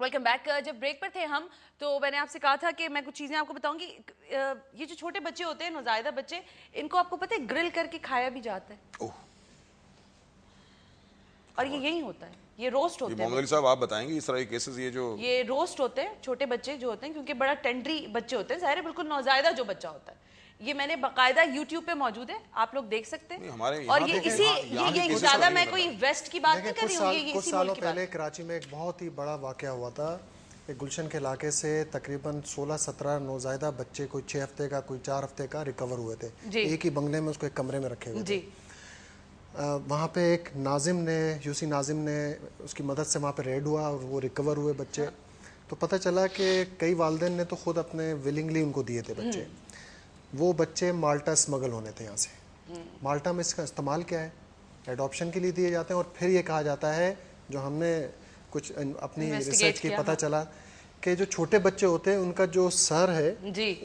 Welcome back. जब break पर थे हम तो मैंने आपसे कहा था कि मैं कुछ चीज़ें आपको बताऊंगी। ये जो छोटे बच्चे होते हैं, नौज़ायदा बच्चे, इनको आपको पता है ग्रिल करके खाया भी जाता है। और ये यही होता है, ये रोस्ट होते हैं। मोहम्मद अली साहब आप बताएंगे इस तरह के केसेस ये रोस्ट होते हैं, छोटे बच्चे जो होते हैं, क्योंकि बड़ा टेंडरी बच्चे होते हैं, ज़ाहिर है बिल्कुल नौज़ायदा जो बच्चा होता है। ये मैंने बाकायदा यूट्यूब पे मौजूद है, आप लोग देख सकते हैं। और ये इसी ये ज़्यादा मैं कोई वेस्ट की बात नहीं कर रही हूँ, ये कुछ सालों पहले कराची में एक बहुत ही बड़ा वाकया हुआ था। एक गुलशन के इलाके से तकरीबन 16-17 नौज़ायदा बच्चे, कोई 6 हफ्ते का, कोई 4 हफ्ते का, रिकवर हुए थे। एक ही बंगले में, उसको एक कमरे में रखे हुए थे। वहाँ पे एक नाजिम ने, यूसी नाजिम ने, उसकी मदद से वहाँ पे रेड हुआ और वो रिकवर हुए बच्चे। तो पता चला कि कई वालिदैन ने तो खुद अपने विलिंगली उनको दिए थे बच्चे। वो बच्चे माल्टा स्मगल होने थे यहाँ से। माल्टा में इसका इस्तेमाल क्या है? एडॉप्शन के लिए दिए जाते हैं। और फिर ये कहा जाता है, जो हमने कुछ अपनी रिसर्च की, पता चला कि जो छोटे बच्चे होते हैं उनका जो सर है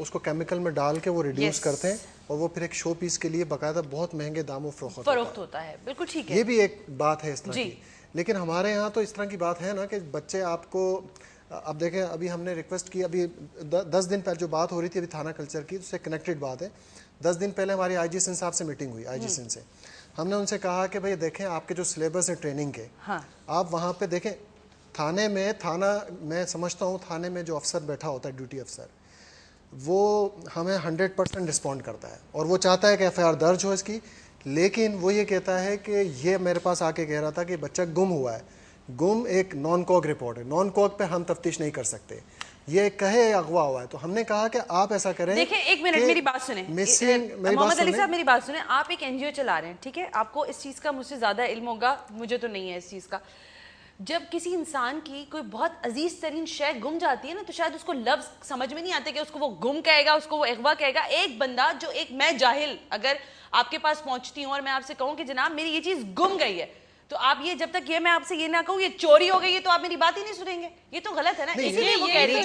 उसको केमिकल में डाल के वो रिड्यूस करते हैं और वो फिर एक शो पीस के लिए बाकायदा बहुत महंगे दामों फरोख्त होता है। बिल्कुल ठीक है, ये भी एक बात है इस तरह की। लेकिन हमारे यहाँ तो इस तरह की बात है ना कि बच्चे आपको, अब देखें, अभी हमने रिक्वेस्ट की, अभी 10 दिन पहले जो बात हो रही थी अभी थाना कल्चर की, उससे कनेक्टेड बात है। 10 दिन पहले हमारी आईजी सिंह साहब से मीटिंग हुई, आईजी सिंह से। हमने उनसे कहा कि भाई देखें, आपके जो सिलेबस है ट्रेनिंग के, आप वहाँ पे देखें, थाने में, मैं समझता हूँ थाने में जो अफसर बैठा होता है, ड्यूटी अफसर, वो हमें 100% रिस्पॉन्ड करता है और वो चाहता है कि एफआईआर दर्ज हो इसकी। लेकिन वो ये कहता है कि ये मेरे पास आके कह रहा था कि बच्चा गुम हुआ है। गुम एक नॉन कॉग रिपोर्ट है, नॉन कॉग पे हम तफ्तीश नहीं कर सकते। ये कहे अगवा हुआ है। तो हमने कहा कि आप ऐसा करें। देखिए, एक मिनट, मेरी बात सुने मोहम्मद अली साहब, मेरी बात सुने। आप एक एनजीओ चला रहे हैं, ठीक है, आपको इस चीज़ का मुझसे ज़्यादा इल्म होगा, मुझे तो नहीं है इस चीज़ का। जब किसी इंसान की कोई बहुत अजीज तरीन शय गुम जाती है ना, तो शायद उसको लफ्ज समझ में नहीं आते कि उसको वो गुम कहेगा, उसको वो अगवा कहेगा। एक बंदा जो, एक मैं जाहिल अगर आपके पास पहुंचती हूँ और मैं आपसे कहूँ कि जनाब मेरी ये चीज गुम गई है, तो आप ये, जब तक ये मैं आपसे ये ना कहूँ ये चोरी हो गई है, तो आप मेरी बात ही नहीं सुनेंगे। ये तो गलत है ना। इसलिए वो कह रही है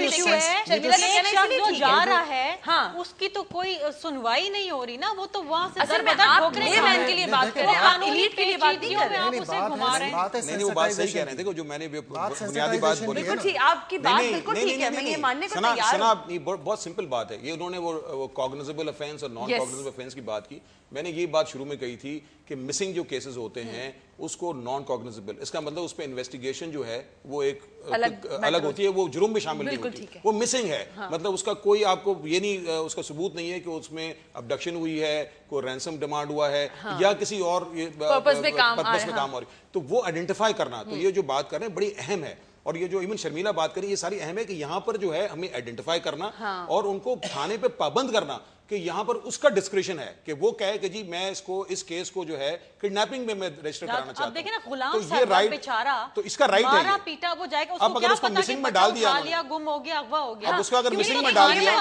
जो जा रहा है, हाँ, उसकी तो कोई सुनवाई नहीं हो रही ना, वो तो वहां से असल में आप लेमैन के लिए बात कर रहे हैं, आप एलीट के लिए बात नहीं कर रहे हैं, आप उसे घुमा रहे हैं। नहीं, वो बात सही कह रहे हैं। देखो, जो मैंने बुनियादी बात बोली, बिल्कुल ठीक, आपकी बात बिल्कुल ठीक है, मैं ये मानने को तैयार हूं। बहुत सिंपल बात है ये। उन्होंने वो कॉग्निजेबल ऑफेंस और नॉन कॉग्निजेबल ऑफेंस की बात की। मैंने ये बात शुरू में कही थी कि मिसिंग जो केसेस होते हैं उसको नॉन कॉग्निजेबल, इसका मतलब उस पर इन्वेस्टिगेशन जो है वो एक अलग होती है, वो जुर्म में शामिल नहीं होती, वो मिसिंग है। मतलब उसका कोई आपको ये नहीं, उसका सबूत नहीं है कि उसमें अबडक्शन हुई है, कोई रैंसम डिमांड हुआ है, या किसी और पर्पस में काम हो रही, तो वो आइडेंटिफाई करना। तो ये जो बात कर रहे हैं बड़ी अहम है। और ये जो इवन शर्मिला बात करी, ये सारी अहम है कि यहाँ पर जो है हमें आइडेंटिफाई करना और उनको थाने पे पाबंद करना कि यहाँ पर उसका डिस्क्रिप्शन है कि वो कहे कि जी मैं इस केस को जो है किडनैपिंग में मैं रजिस्टर कराना चाहता हूँ। अब देखिए ना, गुलाम तो ये राइट, बेचारा, तो इसका राइट है। मारा पीटा वो जाएगा, उसको क्या पता मिसिंग में डाल दिया, गुम हो गया, अगवा हो गया। अब उसको अगर मिसिंग में डाल दिया,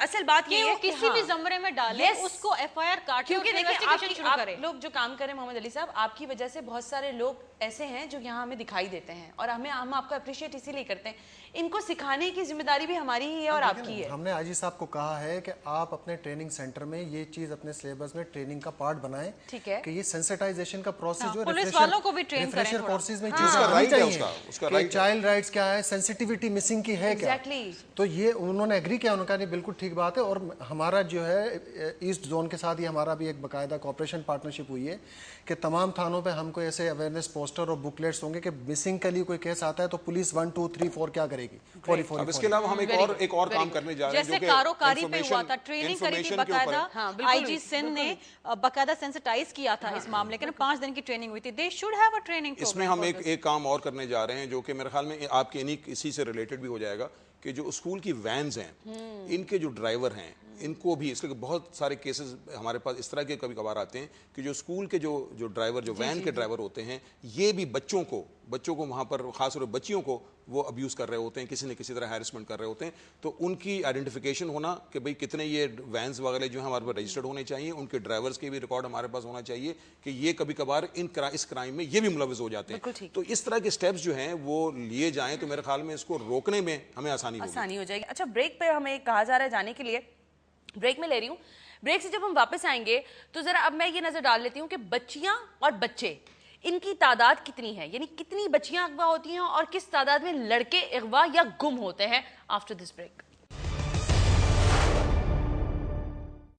असल बात ये है कि किसी भी जमरे में डाले, उसको एफआईआर काटे, क्योंकि देखिए आप लोग जो काम करें मोहम्मद अली साहब, आपकी वजह से बहुत सारे लोग ऐसे हैं जो यहाँ हमें दिखाई देते हैं और हम आपको अप्रिशिएट इसीलिए करते हैं। इनको सिखाने की जिम्मेदारी भी हमारी ही है और आपकी है। हमने आईजी साहब को कहा है कि आप अपने ट्रेनिंग सेंटर में ये चीज अपने सिलेबस में ट्रेनिंग का पार्ट बनाएं, ठीक है, कि ये सेंसिटाइजेशन का प्रोसेस जो पुलिस वालों को भी ट्रेन करें थोड़ा। कोर्सेज में चीज राइट है उसका राइट, चाइल्ड राइट्स क्या है, सेंसिटिविटी मिसिंग की है क्या, तो ये उन्होंने एग्री किया। उन्होंने कहा नहीं बिल्कुल ठीक बात है। और हमारा जो है ईस्ट जोन के साथ ये हमारा भी एक बाकायदा कोऑपरेशन पार्टनरशिप हुई है कि तमाम थानों पे हमको ऐसे अवेयरनेस पोस्टर और बुकलेट्स होंगे कि मिसिंग के लिए कोई केस आता है तो पुलिस 1 2 3 4 क्या करेगी, 44। अब इसके अलावा हम एक और काम करने जा रहे हैं, जैसे कारोकारी पे हुआ था, ट्रेनिंग करी थी बाकायदा, आईजी सिंह ने बाकायदा सेंसिटाइज किया था इस मामले के, 5 दिन की ट्रेनिंग हुई थी। They should have a training program. इसमें हम एक काम और करने जा रहे हैं जो कि मेरे ख्याल में आपके इसी से रिलेटेड भी हो जाएगा, कि जो स्कूल की वैन्स हैं, इनके जो ड्राइवर हैं, इनको भी, इसलिए बहुत सारे केसेस हमारे पास इस तरह के कभी कभार आते हैं कि जो स्कूल के जो ड्राइवर, जो वैन के ड्राइवर होते हैं, ये भी बच्चों को वहाँ पर खासतौर पर बच्चियों को वो अब्यूज़ कर रहे होते हैं, किसी न किसी तरह हैरेसमेंट कर रहे होते हैं। तो उनकी आइडेंटिफिकेशन होना कि भाई कितने ये वैन्स वगैरह जो हैं हमारे पास रजिस्टर्ड होने चाहिए, उनके ड्राइवर्स के भी रिकॉर्ड हमारे पास होना चाहिए कि ये कभी कभार इस क्राइम में ये भी मुलविस हो जाते हैं। तो इस तरह के स्टेप्स जो हैं वो लिए जाएँ तो मेरे ख्याल में इसको रोकने में हमें आसानी हो जाएगी। अच्छा, ब्रेक पर हमें कहा जा रहा है जाने के लिए, ब्रेक में ले रही हूँ। ब्रेक से जब हम वापस आएंगे तो जरा अब मैं ये नजर डाल लेती हूँ कि बच्चियां और बच्चे, इनकी तादाद कितनी है, यानी कितनी बच्चियां अगवा होती हैं और किस तादाद में लड़के अगवा या गुम होते हैं। After this break.